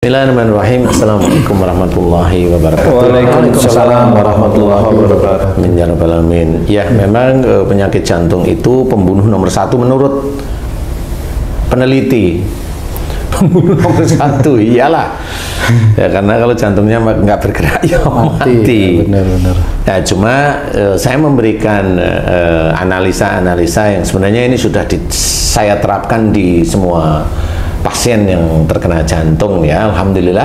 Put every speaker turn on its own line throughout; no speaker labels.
Bismillahirrahmanirrahim. Assalamualaikum warahmatullahi wabarakatuh.
Waalaikumsalam warahmatullahi wabarakatuh.
Amin ya rabbal alamin. Ya, memang penyakit jantung itu pembunuh nomor satu menurut peneliti. Pembunuh nomor satu, iyalah. Ya, karena kalau jantungnya nggak bergerak, ya mati.
Benar-benar.
Nah, cuma saya memberikan analisa-analisa yang sebenarnya ini sudah saya terapkan di semua pasien yang terkena jantung, ya, alhamdulillah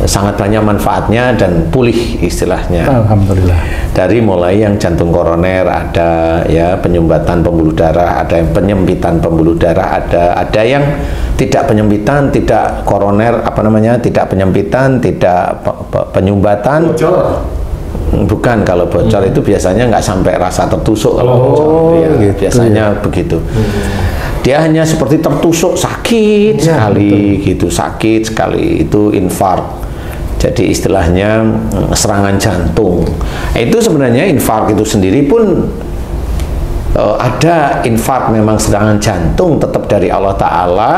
sangat banyak manfaatnya dan pulih istilahnya.
Alhamdulillah.
Dari mulai yang jantung koroner ada, ya, penyumbatan pembuluh darah, ada yang penyempitan pembuluh darah, ada yang tidak penyempitan, tidak koroner, tidak penyempitan, tidak penyumbatan.
Bocor.
Bukan, kalau bocor itu biasanya nggak sampai rasa tertusuk kalau bocor, ya,
gitu,
biasanya begitu. Dia hanya seperti tertusuk, sakit sekali, gitu, sakit sekali, itu infark. Jadi istilahnya serangan jantung. Itu sebenarnya infark itu sendiri pun ada infark memang serangan jantung tetap dari Allah Ta'ala,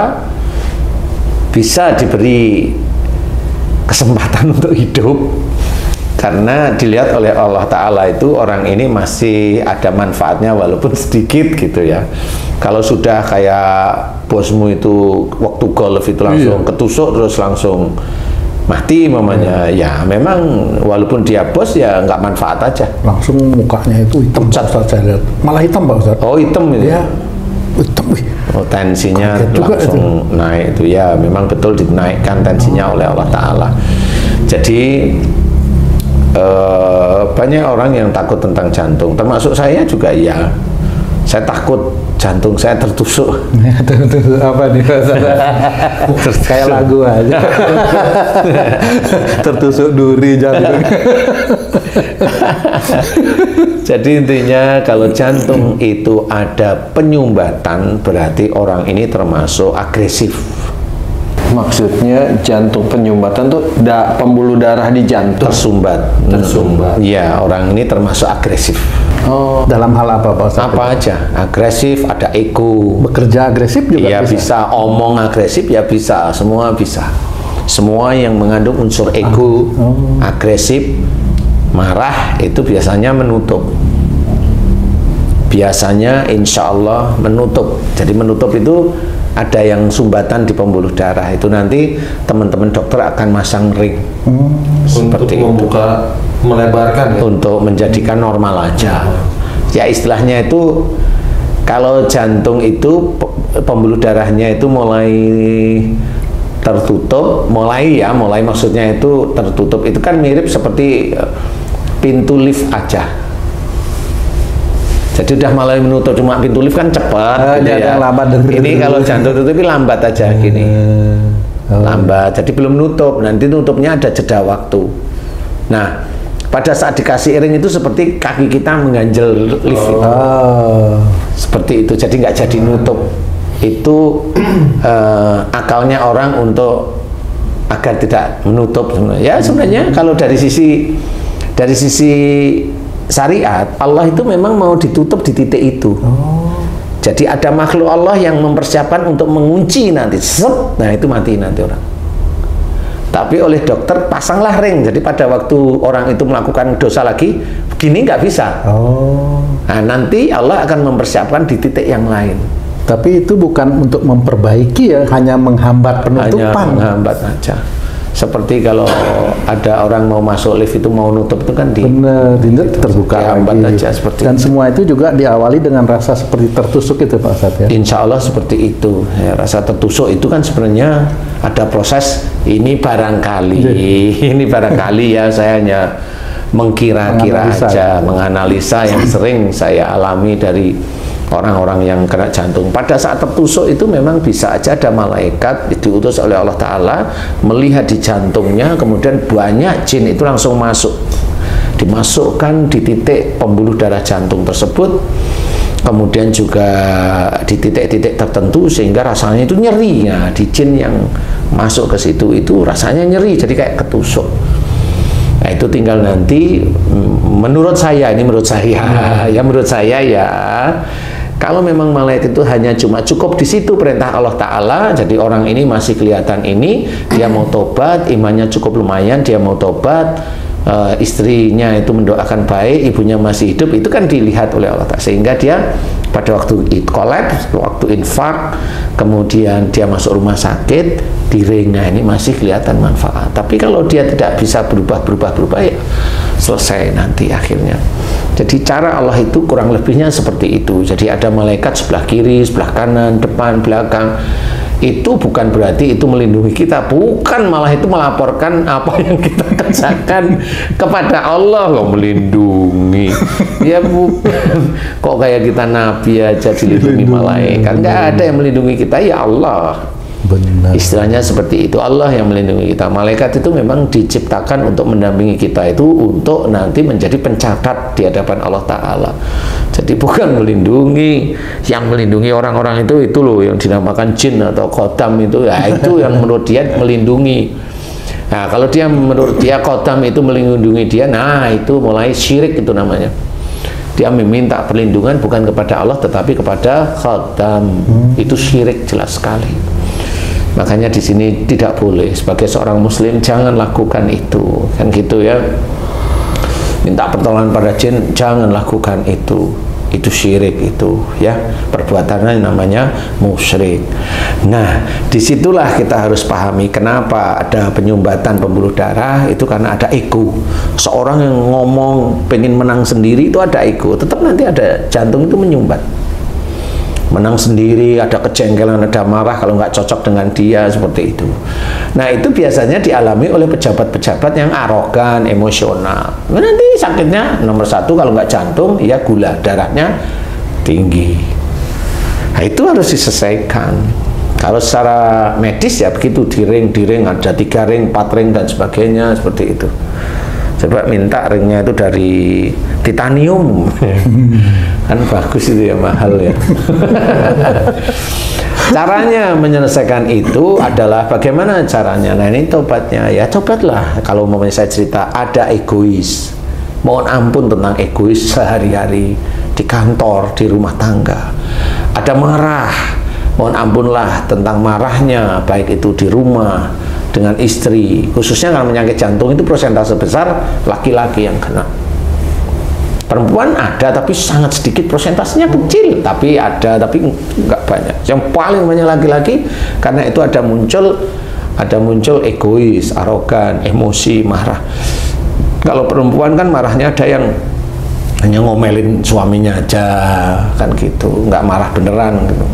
bisa diberi kesempatan untuk hidup. Karena dilihat oleh Allah Ta'ala itu orang ini masih ada manfaatnya walaupun sedikit gitu ya. Kalau sudah kayak bosmu itu waktu golf itu langsung ketusuk terus langsung mati mamanya, ya memang walaupun dia bos ya nggak manfaat aja.
Langsung mukanya itu hitam, Ustaz, saya lihat. Malah hitam, Pak Ustaz.
Oh, hitam itu?
Ya, hitam.
Oh, tensinya langsung
itu
naik itu, ya memang betul dinaikkan tensinya oleh Allah Ta'ala. Jadi banyak orang yang takut tentang jantung, termasuk saya juga, ya. Saya takut jantung saya tertusuk.
Apa nih? Kayak lagu aja. Tertusuk duri jantung.
Jadi intinya kalau jantung itu ada penyumbatan, berarti orang ini termasuk agresif.
Maksudnya jantung penyumbatan tuh pembuluh darah di jantung
Tersumbat. Iya, orang ini termasuk agresif.
Oh, dalam hal apa, Pak Ustaz?
Apa aja, agresif, ada ego.
Bekerja agresif juga
ya bisa, omong agresif ya bisa, semua bisa. Semua yang mengandung unsur ego, agresif, marah itu biasanya menutup. Biasanya insya Allah menutup. Jadi menutup itu ada yang sumbatan di pembuluh darah, itu nanti teman-teman dokter akan masang ring seperti
untuk membuka, melebarkan ya?
Untuk menjadikan normal aja. Ya istilahnya itu kalau jantung itu pembuluh darahnya itu mulai tertutup, mulai maksudnya itu tertutup, itu kan mirip seperti pintu lift aja. Jadi udah mulai menutup, cuma pintu lift kan cepat, gitu ya. Ini kalau jantung tutup lambat aja gini, lambat. Jadi belum nutup, nanti nutupnya ada jeda waktu. Nah, pada saat dikasih ring itu seperti kaki kita mengganjel lift itu, seperti itu. Jadi nggak jadi nutup. Itu akalnya orang untuk agar tidak menutup. Ya sebenarnya kalau dari sisi syariat, Allah itu memang mau ditutup di titik itu. Jadi ada makhluk Allah yang mempersiapkan untuk mengunci nanti. Nah itu mati nanti orang. Tapi oleh dokter pasanglah ring. Jadi pada waktu orang itu melakukan dosa lagi, begini nggak bisa. Nah nanti Allah akan mempersiapkan di titik yang lain.
Tapi itu bukan untuk memperbaiki ya, hanya menghambat penutupan.
Hanya menghambat aja. Seperti kalau ada orang mau masuk lift itu mau nutup itu kan
terbuka
hambat aja seperti
dan
itu.
Semua itu juga diawali dengan rasa seperti tertusuk itu, Pak Ustaz, ya?
Insya Allah seperti itu ya, rasa tertusuk itu kan sebenarnya ada proses ini barangkali ya, saya hanya mengkira-kira aja, menganalisa yang sering saya alami dari orang-orang yang kena jantung. Pada saat tertusuk itu memang bisa aja ada malaikat diutus oleh Allah Ta'ala melihat di jantungnya, kemudian banyak jin itu langsung masuk, dimasukkan di titik pembuluh darah jantung tersebut, kemudian juga di titik-titik tertentu sehingga rasanya itu nyeri. Nah, di jin yang masuk ke situ itu rasanya nyeri, jadi kayak ketusuk. Nah, itu tinggal nanti menurut saya ya Kalau memang malaikat itu hanya cuma cukup di situ perintah Allah Ta'ala, jadi orang ini masih kelihatan ini, dia mau tobat, imannya cukup lumayan, dia mau tobat, istrinya itu mendoakan baik, ibunya masih hidup, itu kan dilihat oleh Allah Ta'ala, sehingga dia pada waktu itu kolaps, waktu infak, kemudian dia masuk rumah sakit, diringnya ini masih kelihatan manfaat. Tapi kalau dia tidak bisa berubah ya selesai nanti akhirnya. Jadi cara Allah itu kurang lebihnya seperti itu. Jadi ada malaikat sebelah kiri, sebelah kanan, depan, belakang. Itu bukan berarti itu melindungi kita, bukan, malah itu melaporkan apa yang kita kerjakan kepada Allah. Kok melindungi? Ya bukan. Kok kayak kita nabi aja dilindungi malaikat? Nggak ada yang melindungi kita, ya Allah.
Benar.
Istilahnya seperti itu, Allah yang melindungi kita. Malaikat itu memang diciptakan untuk mendampingi kita, itu untuk nanti menjadi pencatat di hadapan Allah Ta'ala. Jadi bukan melindungi. Yang melindungi orang-orang itu loh yang dinamakan jin atau khodam itu, ya itu yang menurut dia melindungi. Nah kalau dia menurut dia khodam itu melindungi dia, nah itu mulai syirik itu namanya. Dia meminta perlindungan bukan kepada Allah tetapi kepada khodam. Itu syirik jelas sekali. Makanya di sini tidak boleh, sebagai seorang muslim jangan lakukan itu, kan gitu ya. Minta pertolongan pada jin, jangan lakukan itu syirik itu ya, perbuatannya namanya musyrik. Nah disitulah kita harus pahami kenapa ada penyumbatan pembuluh darah itu, karena ada ego. Seorang yang ngomong pengen menang sendiri itu ada ego, tetap nanti ada jantung itu menyumbat. Menang sendiri, ada kejengkelan, ada marah kalau nggak cocok dengan dia, seperti itu. Nah itu biasanya dialami oleh pejabat-pejabat yang arogan, emosional. Nah, nanti sakitnya nomor satu kalau nggak jantung, ya gula darahnya tinggi. Nah itu harus diselesaikan. Kalau secara medis ya begitu, diring, ada 3 ring, 4 ring dan sebagainya, seperti itu. Coba minta ringnya itu dari titanium. Kan bagus itu ya, mahal ya. Caranya menyelesaikan itu adalah bagaimana caranya? Nah ini tobatnya, ya tobatlah. Kalau mau saya cerita, ada egois, mohon ampun tentang egois sehari-hari di kantor, di rumah tangga. Ada marah, mohon ampunlah tentang marahnya, baik itu di rumah dengan istri, khususnya kalau penyakit jantung itu persentase besar laki-laki yang kena. Perempuan ada tapi sangat sedikit, persentasenya kecil, tapi ada, tapi nggak banyak. Yang paling banyak laki-laki, karena itu ada muncul egois, arogan, emosi, marah. Kalau perempuan kan marahnya ada yang hanya ngomelin suaminya aja, kan gitu, nggak marah beneran gitu.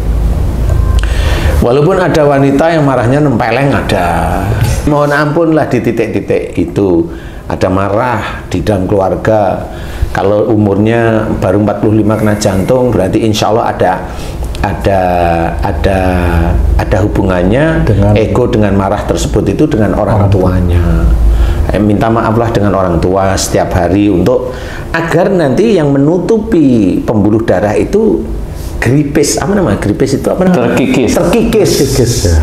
Walaupun ada wanita yang marahnya nempeleng, ada. Mohon ampun lah di titik-titik itu. Ada marah di dalam keluarga. Kalau umurnya baru 45 kena jantung, berarti insya Allah ada hubungannya dengan ego dengan marah tersebut itu dengan orang tuanya. Minta maaflah dengan orang tua setiap hari untuk agar nanti yang menutupi pembuluh darah itu gripis, apa namanya? Gripis itu apa namanya? Terkikis.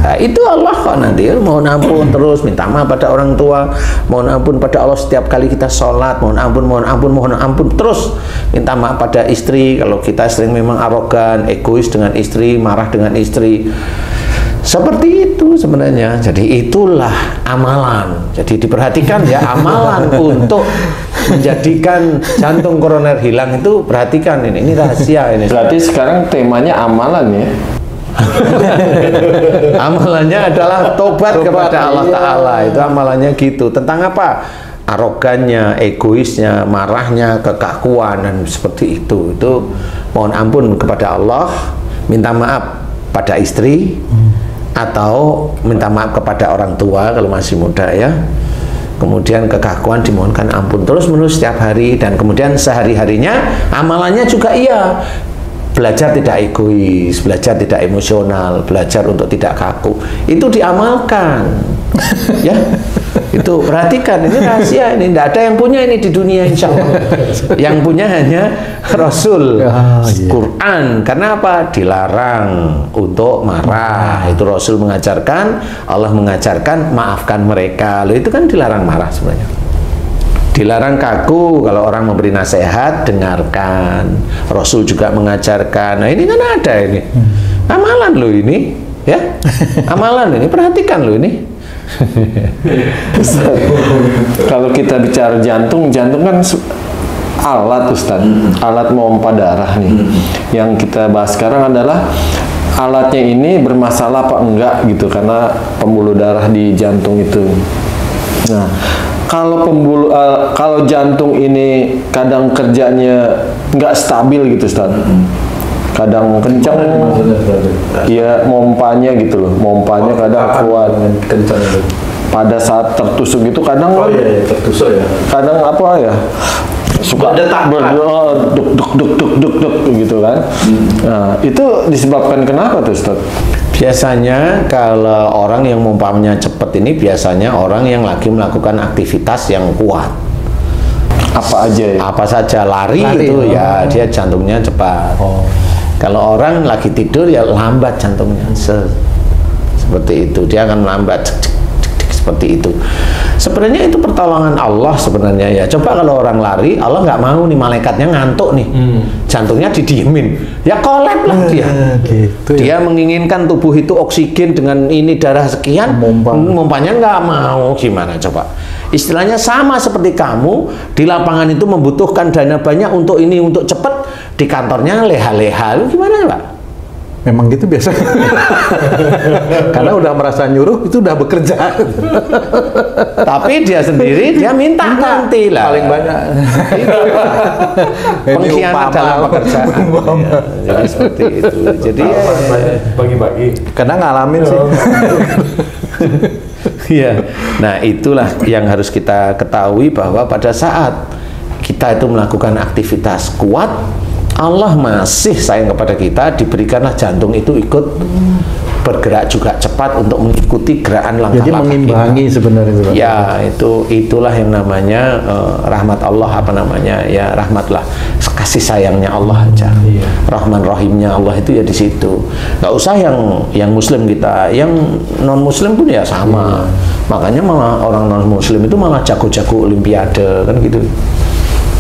Nah, itu Allah kok nanti mohon ampun terus, minta maaf pada orang tua, mohon ampun pada Allah setiap kali kita sholat, mohon ampun terus minta maaf pada istri kalau kita sering memang arogan, egois dengan istri, marah dengan istri. Seperti itu sebenarnya. Jadi itulah amalan. Jadi diperhatikan ya, amalan untuk menjadikan jantung koroner hilang itu, perhatikan ini rahasia ini.
Berarti sekarang temanya amalan ya.
Amalannya adalah tobat kepada Allah Ta'ala. Itu amalannya gitu. Tentang apa? Arogannya, egoisnya, marahnya, kekakuan dan seperti itu. Itu mohon ampun kepada Allah, minta maaf pada istri, atau minta maaf kepada orang tua kalau masih muda ya. Kemudian kekakuan dimohonkan ampun terus menerus setiap hari, dan kemudian sehari-harinya amalannya juga iya, belajar tidak egois, belajar tidak emosional, belajar untuk tidak kaku, itu diamalkan. Ya itu perhatikan, ini rahasia, ini tidak ada yang punya ini di dunia insya Allah. Yang punya hanya Rasul, Quran. Karena apa? Dilarang untuk marah. Itu Rasul mengajarkan, Allah mengajarkan maafkan mereka. Loh, itu kan dilarang marah sebenarnya. Dilarang kaku, kalau orang memberi nasihat, dengarkan. Rasul juga mengajarkan. Nah ini kan ada ini. Amalan loh ini, ya. Amalan ini, perhatikan loh ini.
Kalau kita bicara jantung, jantung kan alat, Ustaz. Alat pompa darah nih. Yang kita bahas sekarang adalah alatnya ini bermasalah apa enggak gitu, karena pembuluh darah di jantung itu. Nah, kalau jantung ini kadang kerjanya nggak stabil gitu, Ustaz. Kadang kencang, iya mompanya gitu loh, mompanya kadang kuat.
Kencang.
Pada saat tertusuk itu kadang,
Tertusuk ya.
kadang apa ya? Suka duk gitu kan. Nah, itu disebabkan kenapa tuh, Ustaz?
Biasanya kalau orang yang mompanya cepat ini biasanya orang yang lagi melakukan aktivitas yang kuat.
Apa aja ya?
Apa saja, lari itu ya dia jantungnya cepat. Kalau orang lagi tidur ya lambat jantungnya. Seperti itu, dia akan melambat seperti itu. Sebenarnya itu pertolongan Allah sebenarnya ya. Coba kalau orang lari, Allah nggak mau nih malaikatnya ngantuk nih, jantungnya didiemin, ya kolab lah dia.
Gitu
Dia menginginkan tubuh itu oksigen dengan ini darah sekian, mompanya nggak mau, gimana coba? Istilahnya sama seperti kamu di lapangan itu membutuhkan dana banyak untuk ini, untuk cepat, di kantornya leha-leha, gimana Pak?
Memang gitu biasanya. Karena udah merasa nyuruh, itu udah bekerja.
Tapi dia sendiri, dia minta nanti lah.
Paling banyak.
Pengkhianat dalam pekerjaan. Ya, jadi seperti itu. Jadi
bagi-bagi. Karena ngalamin sih.
Iya. Nah, itulah yang harus kita ketahui, bahwa pada saat kita itu melakukan aktivitas kuat, Allah masih sayang kepada kita, diberikanlah jantung itu ikut bergerak juga cepat untuk mengikuti gerakan langkah-langkah.
Jadi mengimbangi kita sebenarnya itu.
Ya, itulah yang namanya rahmat Allah, apa namanya? Ya, rahmatlah, kasih sayangnya Allah aja. Rahman Rahimnya Allah itu ya di situ. Nggak usah yang muslim kita, yang non muslim pun ya sama. Makanya malah orang non muslim itu malah jago-jago olimpiade kan gitu.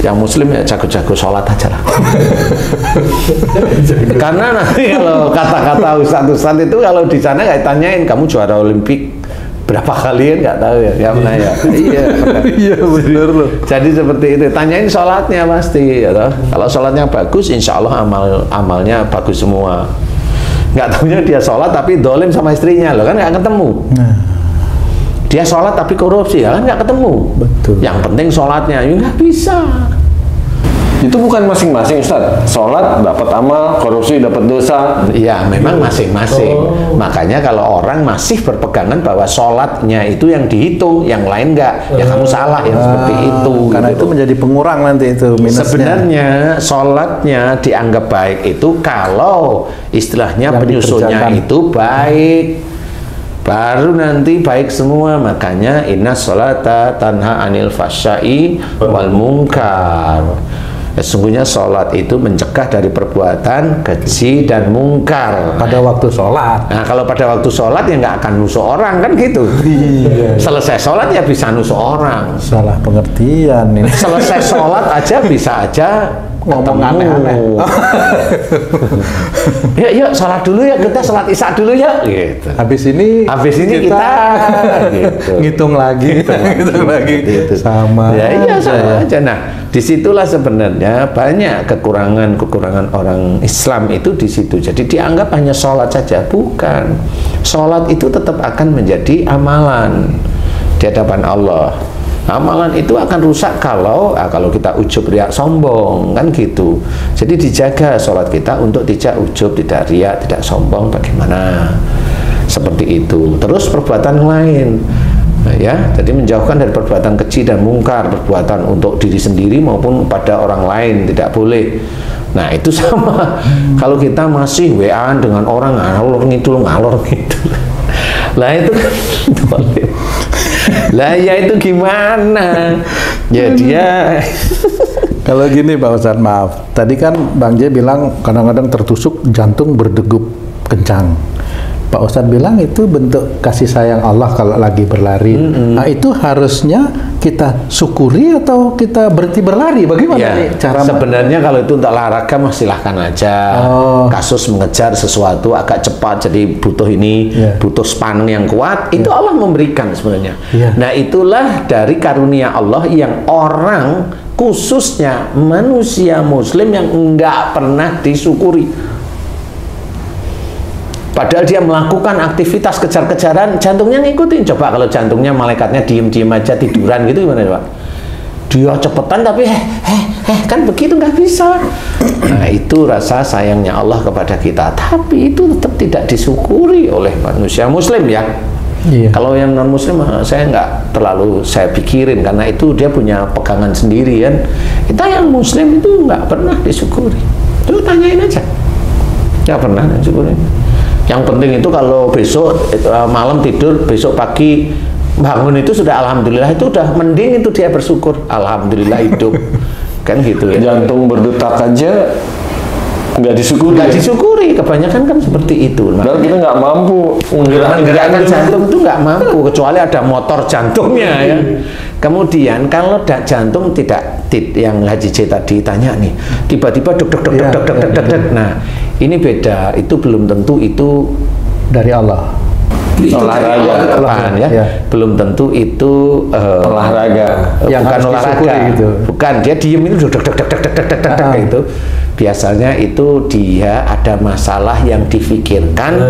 Yang muslim ya jago-jago sholat aja lah. Karena nanti kalau kata-kata ustadz itu kalau di sana nggak tanyain kamu juara olimpik berapa kali, nggak tahu ya, nggak pernah ya. Iya,
iya benar loh.
Jadi seperti itu, tanyain sholatnya pasti. Ya toh? Kalau sholatnya bagus, insya Allah amalnya bagus semua. Nggak tahunya dia sholat tapi dolim sama istrinya, loh kan nggak ketemu. Dia sholat tapi korupsi, ya kan nggak ketemu.
Betul.
Yang penting sholatnya, ya nggak bisa.
Itu bukan masing-masing, Ustaz. Sholat dapat amal, korupsi dapat dosa.
Ya, memang masing-masing. Makanya kalau orang masih berpegangan bahwa sholatnya itu yang dihitung, yang lain nggak, ya kamu salah yang seperti itu.
Karena
gitu.
itu menjadi pengurang nanti itu minusnya.
Sebenarnya sholatnya dianggap baik itu kalau istilahnya
yang
penyusunnya itu baik. Baru nanti baik semua. Makanya inna sholata tanha anil fahsya'i wal munkar. Sesungguhnya sholat itu mencegah dari perbuatan keji dan mungkar.
Pada waktu sholat.
Nah, kalau pada waktu sholat ya nggak akan nusuk orang kan gitu. Selesai sholat ya bisa nusuk orang.
Salah pengertian ini.
Selesai sholat aja bisa aja
ngomong aneh-aneh.
Yuk sholat dulu ya, kita sholat isya dulu ya. Gitu.
Habis ini kita
gitu.
ngitung lagi. Ngitung lagi.
Gitu.
Sama.
Ya iya sama aja. Nah, disitulah sebenarnya banyak kekurangan orang Islam itu di situ. Jadi dianggap hanya sholat saja, bukan. Sholat itu tetap akan menjadi amalan di hadapan Allah. Amalan itu akan rusak kalau kita ujub, riak, sombong kan gitu. Jadi dijaga sholat kita untuk tidak ujub, tidak riak, tidak sombong. Bagaimana? Seperti itu. Terus perbuatan lain, nah, ya. Jadi menjauhkan dari perbuatan keji dan mungkar, perbuatan untuk diri sendiri maupun pada orang lain tidak boleh. Nah itu sama. Kalau kita masih WA dengan orang ngalor ngidul, lah itu kan boleh. Lah ya itu gimana? Ya dia
kalau gini Pak Ustadz, maaf. Tadi kan Bang J bilang kadang-kadang tertusuk jantung berdegup kencang. Pak Ustadz bilang itu bentuk kasih sayang Allah kalau lagi berlari. Nah itu harusnya kita syukuri atau kita berhenti berlari? Bagaimana
Ya,
nih cara?
sebenarnya kalau itu untuk olahraga mah silahkan aja. Kasus mengejar sesuatu agak cepat, jadi butuh ini, butuh span yang kuat, itu Allah memberikan sebenarnya. Nah itulah dari karunia Allah yang orang, khususnya manusia muslim yang enggak pernah disyukuri. Padahal dia melakukan aktivitas kejar-kejaran, jantungnya ngikutin. Coba kalau jantungnya malaikatnya diem-diem aja tiduran gitu gimana Pak? Dia cepetan tapi kan begitu nggak bisa. Nah itu rasa sayangnya Allah kepada kita. Tapi itu tetap tidak disyukuri oleh manusia muslim ya. Kalau yang non muslim saya nggak terlalu saya pikirin karena itu dia punya pegangan sendiri kan. Kita yang muslim itu nggak pernah disyukuri. Coba tanyain aja. Nggak pernah disyukuri. Yang penting itu kalau besok malam tidur, besok pagi bangun itu sudah alhamdulillah, itu udah mending itu dia bersyukur, alhamdulillah hidup. Kan gitu ya.
Jantung berdetak aja nggak disyukuri.
Nggak disyukuri, kebanyakan kan seperti itu.
Padahal kita nggak mampu
menggerakkan jantung itu nggak mampu, kecuali ada motor jantungnya ya. Kemudian kalau jantung tidak yang Haji J tadi tanya nih, tiba-tiba deg. Nah, ini beda, itu belum tentu itu
dari Allah.
Olahraga ya. Belum tentu itu
olahraga.
Yang bukan olahraga gitu. Bukan, dia diem itu deg itu. Biasanya itu dia ada masalah yang difikirkan.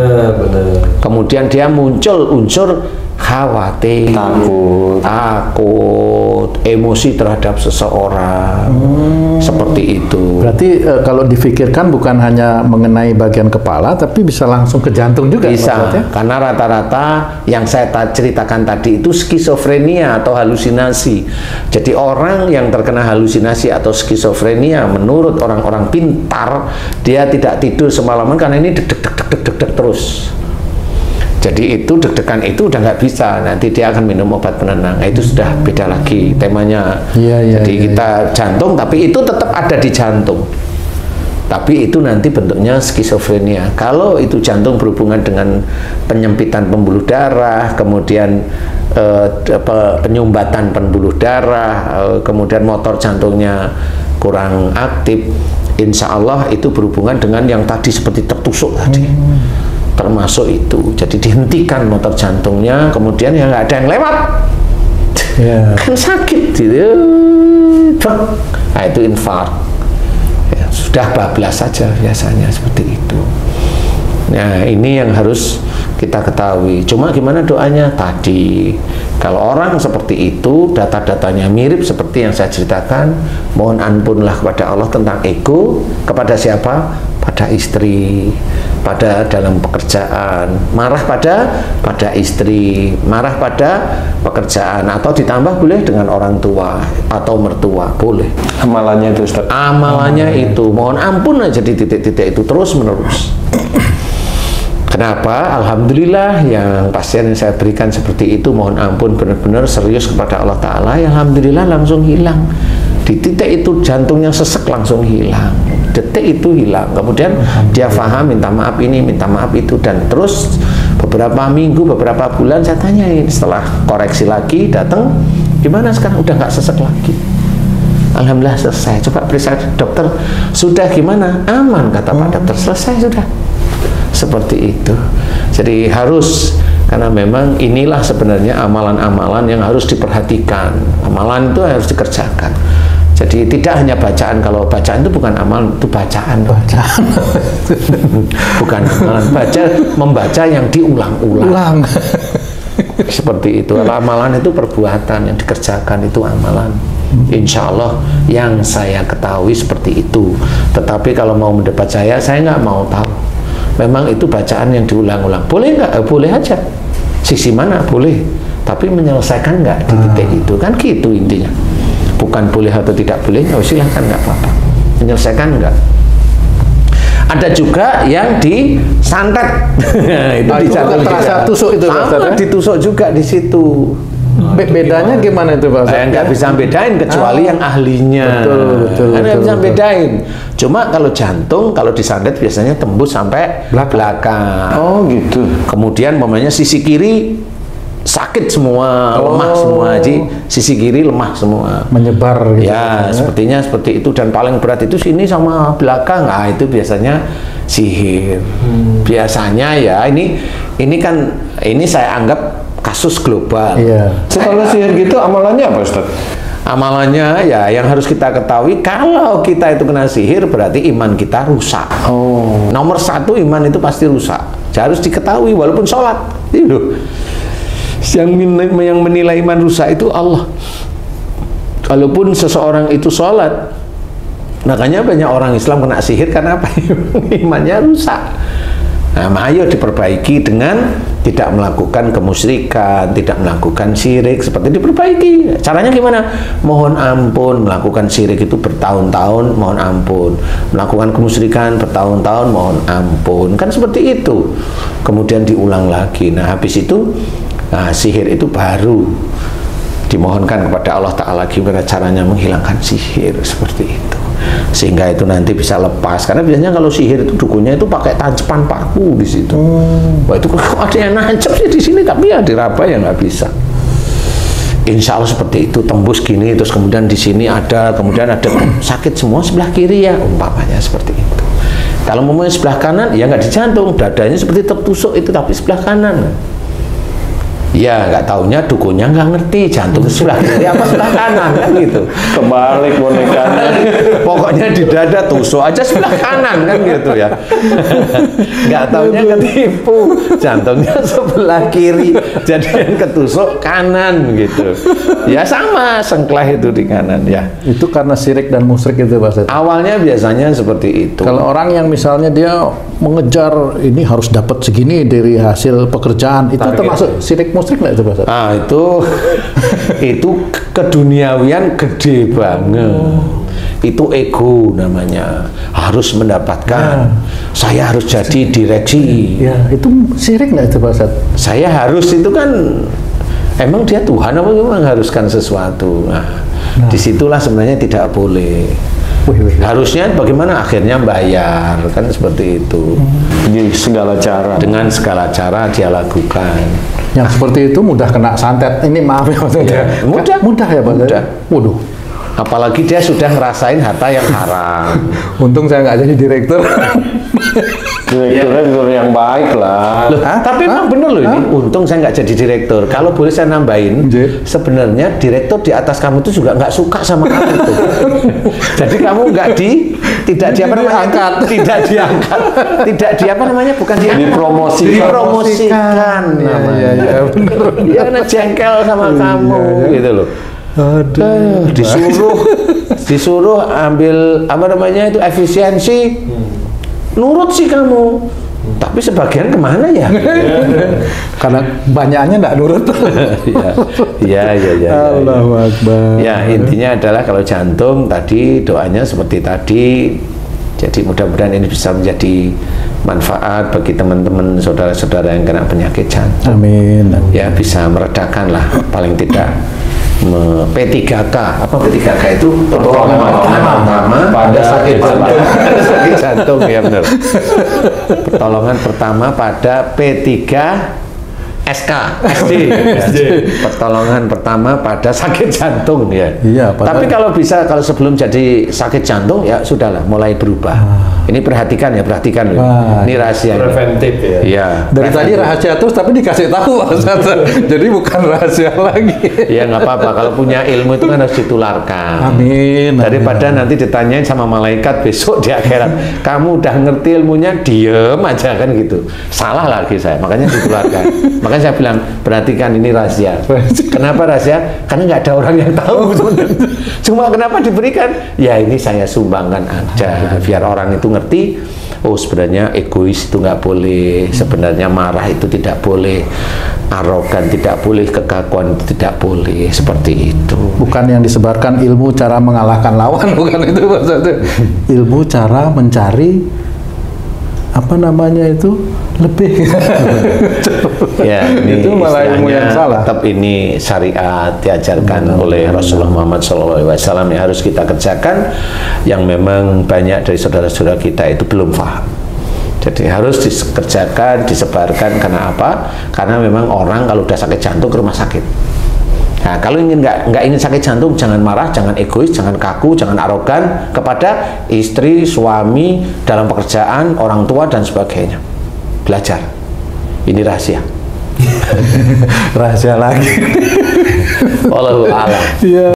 Kemudian dia muncul unsur khawatir, takut, emosi terhadap seseorang, seperti itu.
Berarti kalau difikirkan bukan hanya mengenai bagian kepala, tapi bisa langsung ke jantung juga.
Bisa, karena rata-rata yang saya ceritakan tadi itu skizofrenia atau halusinasi. Jadi orang yang terkena halusinasi atau skizofrenia, menurut orang-orang pintar, dia tidak tidur semalaman karena ini deg terus. Jadi itu deg-degan itu udah nggak bisa, nanti dia akan minum obat penenang. Nah, itu sudah beda lagi temanya. Jadi kita jantung, tapi itu tetap ada di jantung. Tapi itu nanti bentuknya skizofrenia. Kalau itu jantung berhubungan dengan penyempitan pembuluh darah, kemudian penyumbatan pembuluh darah, kemudian motor jantungnya kurang aktif, insya Allah itu berhubungan dengan yang tadi seperti tertusuk tadi. Termasuk itu, jadi dihentikan motor jantungnya, kemudian ya nggak ada yang lewat, kan sakit gitu, nah itu infark, ya, sudah bablas saja biasanya seperti itu. Nah ini yang harus kita ketahui. Cuma gimana doanya tadi, kalau orang seperti itu, data-datanya mirip seperti yang saya ceritakan, mohon ampunlah kepada Allah tentang ego. Kepada siapa? Pada istri, pada dalam pekerjaan, marah pada istri, marah pada pekerjaan, atau ditambah boleh dengan orang tua atau mertua, boleh.
Amalannya itu Ustaz.
Amalannya itu, mohon ampun aja di titik-titik itu terus menerus. Kenapa? Alhamdulillah yang pasien yang saya berikan seperti itu, mohon ampun benar-benar serius kepada Allah Ta'ala, ya Alhamdulillah langsung hilang. Di titik itu jantungnya sesek langsung hilang, detik itu hilang. Kemudian dia paham, minta maaf ini, minta maaf itu, dan terus beberapa minggu, beberapa bulan saya tanyain, setelah koreksi lagi datang, gimana sekarang? Udah nggak sesek lagi. Alhamdulillah selesai. Coba periksa dokter, sudah gimana? Aman kata Pak dokter, selesai sudah. Seperti itu. Jadi harus, karena memang inilah sebenarnya amalan-amalan yang harus diperhatikan. Amalan itu harus dikerjakan. Jadi tidak hanya bacaan, kalau bacaan itu bukan amalan, itu bacaan. Bukan amalan, membaca yang diulang-ulang. Seperti itu. Amalan itu perbuatan yang dikerjakan, itu amalan. Insya Allah yang saya ketahui seperti itu. Tetapi kalau mau mendebat saya nggak mau tahu. Memang itu bacaan yang diulang-ulang. Boleh nggak? Boleh aja. Sisi mana? Boleh. Tapi menyelesaikan nggak di titik itu? Kan gitu intinya. Bukan boleh atau tidak boleh, oh silahkan, nggak apa-apa. Menyelesaikan nggak? Ada juga yang disantet. Itu disantet
terasa tusuk itu.
Sama, ditusuk juga di situ.
Bedanya gimana itu Pak?
Saya nggak bisa bedain kecuali yang ahlinya.
Betul.
Nggak bisa bedain. Cuma kalau jantung, kalau disandet biasanya tembus sampai belakang.
Oh gitu.
Kemudian momennya sisi kiri sakit semua, lemah semua, sisi kiri lemah semua.
Menyebar gitu.
Ya, sepertinya seperti itu, dan paling berat itu sini sama belakang. Nah, itu biasanya sihir. Biasanya ya, ini kan saya anggap kasus global.
Iya.
Kalau sihir gitu amalannya apa Ustaz?
Amalannya ya yang harus kita ketahui, kalau kita itu kena sihir berarti iman kita rusak.
Oh.
Nomor satu, iman itu pasti rusak. Harus diketahui walaupun sholat. Itu yang menilai iman rusak itu Allah. Walaupun seseorang itu sholat, makanya banyak orang Islam kena sihir karena apa? Imannya rusak. Nah, ayo diperbaiki dengan tidak melakukan kemusyrikan, tidak melakukan syirik, seperti diperbaiki. Caranya gimana? Mohon ampun, melakukan syirik itu bertahun-tahun, mohon ampun. Melakukan kemusyrikan bertahun-tahun, mohon ampun. Kan seperti itu. Kemudian diulang lagi. Nah, habis itu sihir itu baru dimohonkan kepada Allah Ta'ala gimana caranya menghilangkan sihir, seperti itu. Sehingga itu nanti bisa lepas, karena biasanya kalau sihir itu dukunnya itu pakai tancepan paku di situ. Wah, itu kok ada yang nancep sih di sini, tapi ya diraba ya nggak bisa. Insya Allah seperti itu, tembus gini, terus kemudian di sini ada, kemudian ada sakit semua sebelah kiri ya, umpamanya seperti itu. Kalau mau sebelah kanan ya nggak di jantung, dadanya seperti tertusuk itu, tapi sebelah kanan. Ya nggak taunya dukunnya nggak ngerti jantung sebelah kiri apa sebelah kanan kan gitu.
Kebalik bonekanya.
Pokoknya di dada tusuk aja sebelah kanan kan gitu ya. Nggak taunya ketipu, jantungnya sebelah kiri, jadi yang ketusuk kanan gitu. Ya sama, sengklah itu di kanan ya.
Itu karena syirik dan musyrik itu Pak.
Awalnya biasanya seperti itu.
Kalau orang yang misalnya dia mengejar ini harus dapat segini dari hasil pekerjaan, itu termasuk syirik musyrik nggak itu Pak?
Ah, itu keduniawian gede banget. Itu ego namanya, harus mendapatkan. Saya harus jadi direksi.
Ya, itu syirik nggak itu Pak Ustaz?
Saya harus, itu kan emang dia Tuhan apa mengharuskan sesuatu. Nah, disitulah sebenarnya tidak boleh. Harusnya bagaimana, akhirnya bayar kan, seperti itu.
Di segala cara,
dengan segala cara dia lakukan.
Yang seperti itu mudah kena santet. Ini maaf ya Pak.
Ya,
mudah ya Pak.
Mudah.
Waduh.
Apalagi dia sudah ngerasain harta yang haram.
Untung saya nggak jadi direktur.
Direkturnya direktur yang baik lah.
Loh, tapi memang bener loh ini. Untung saya nggak jadi direktur. Kalau boleh saya nambahin, sebenarnya direktur di atas kamu itu juga nggak suka sama kamu tuh. Jadi kamu tidak diangkat, bukan dipromosikan namanya.
Ya, bener.
Dia kena jengkel sama kamu gitu loh.
Aduh,
disuruh ambil itu efisiensi, nurut sih kamu, tapi sebagian kemana ya?
Karena banyaknya nggak nurut.
Ya.
Allahu Akbar.
Ya, intinya adalah kalau jantung tadi doanya seperti tadi. Jadi mudah-mudahan ini bisa menjadi manfaat bagi teman-teman saudara-saudara yang kena penyakit jantung.
Amin.
Ya, bisa meredakan lah paling tidak. P3K, apa P3K itu? Pertolongan pertama pada sakit jantung, ya benar. Pertolongan pertama pada P3SK, SD. Pertolongan pertama pada sakit jantung ya.
Iya,
tapi kalau bisa, kalau sebelum jadi sakit jantung ya sudahlah, mulai berubah. Ini perhatikan ya, ini rahasia.
Preventif ya.
Iya.
Dari tadi rahasia terus, tapi dikasih tahu Pak Ustaz. Jadi bukan rahasia lagi.
Ya nggak apa-apa, kalau punya ilmu itu kan harus ditularkan.
Amin.
Daripada nanti ditanyain sama malaikat besok di akhirat, kamu udah ngerti ilmunya, diem aja kan gitu. Salah lagi saya, makanya ditularkan. Makanya saya bilang, perhatikan ini rahasia. Kenapa rahasia? Karena nggak ada orang yang tahu. Cuma kenapa diberikan? Ya ini saya sumbangkan aja, biar orang itu ngerti. Oh, sebenarnya egois itu nggak boleh, sebenarnya marah itu tidak boleh, arogan tidak boleh, kekakuan itu tidak boleh, seperti itu.
Bukan yang disebarkan ilmu cara mengalahkan lawan, bukan itu maksudnya. Ilmu cara mencari apa namanya itu lebih.
Ya, ini
itu malah ilmu yang salah.
Tetap ini syariat diajarkan oleh Rasulullah Muhammad SAW yang harus kita kerjakan, yang memang banyak dari saudara-saudara kita itu belum paham. Jadi harus dikerjakan, disebarkan. Karena apa? Karena memang orang kalau udah sakit jantung ke rumah sakit. Nah, kalau nggak ingin sakit jantung, jangan marah, jangan egois, jangan kaku, jangan arogan kepada istri, suami, dalam pekerjaan, orang tua dan sebagainya. Belajar. Ini rahasia.
Rahasia lagi.
Wallahu a'lam.
Iya.